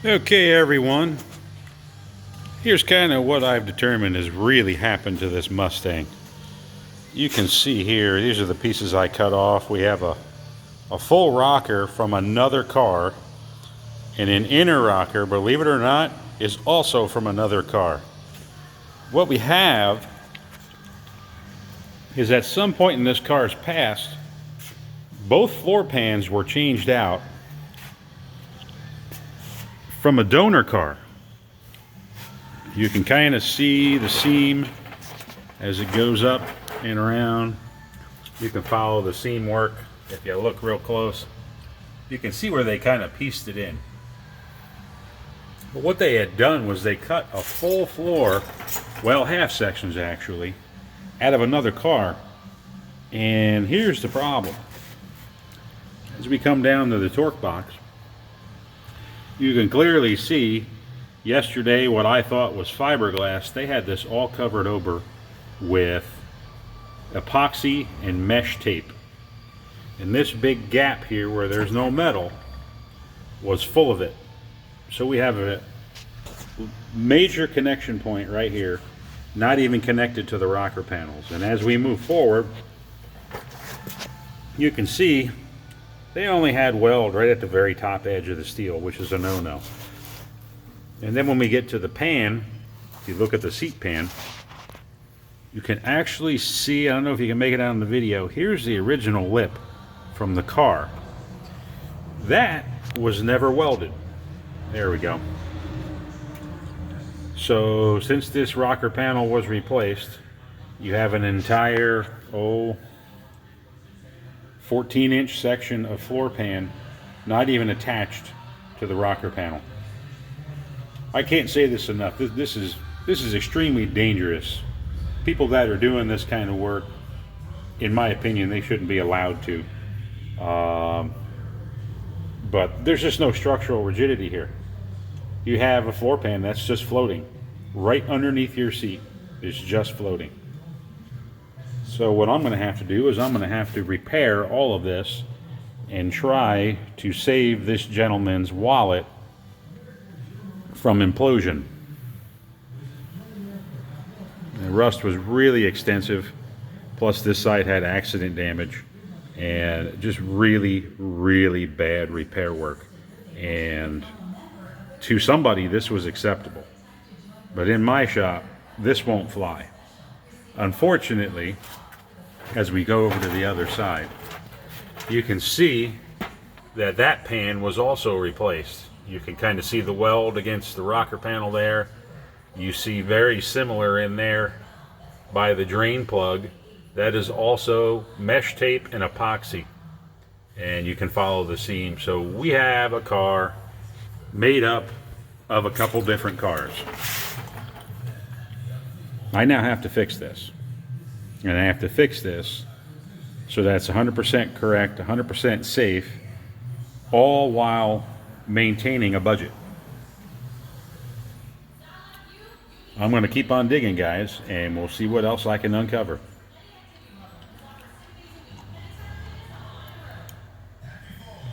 Okay, everyone, here's kind of what I've determined has really happened to this Mustang. You can see here, these are the pieces I cut off. We have a full rocker from another car, and an inner rocker, believe it or not, is also from another car. What we have is at some point in this car's past, both floor pans were changed out from a donor car. You can kind of see the seam as it goes up and around. You can follow the seam work if you look real close. You can see where they kind of pieced it in. But what they had done was they cut a full floor, well, half sections actually, out of another car. And here's the problem. As we come down to the torque box, you can clearly see yesterday what I thought was fiberglass. They had this all covered over with epoxy and mesh tape. And this big gap here where there's no metal was full of it. So we have a major connection point right here, not even connected to the rocker panels. And as we move forward, you can see they only had weld right at the very top edge of the steel, which is a no-no. And then when we get to the pan, if you look at the seat pan, you can actually see, I don't know if you can make it out in the video, here's the original lip from the car. That was never welded. There we go. So since this rocker panel was replaced, you have an entire 14-inch section of floor pan not even attached to the rocker panel. I can't say this enough. This is extremely dangerous. People that are doing this kind of work, in my opinion, they shouldn't be allowed to. But there's just no structural rigidity here. You have a floor pan that's just floating right underneath your seat. It's just floating. So what I'm going to have to do is I'm going to have to repair all of this and try to save this gentleman's wallet from implosion. The rust was really extensive, plus this side had accident damage and just really, really bad repair work. And to somebody this was acceptable, but in my shop this won't fly. Unfortunately, as we go over to the other side, you can see that that pan was also replaced. You can kind of see the weld against the rocker panel there. You see very similar in there by the drain plug. That is also mesh tape and epoxy, and you can follow the seam. So we have a car made up of a couple different cars. I now have to fix this. And I have to fix this so that's 100% correct, 100% safe, all while maintaining a budget. I'm going to keep on digging, guys, and we'll see what else I can uncover.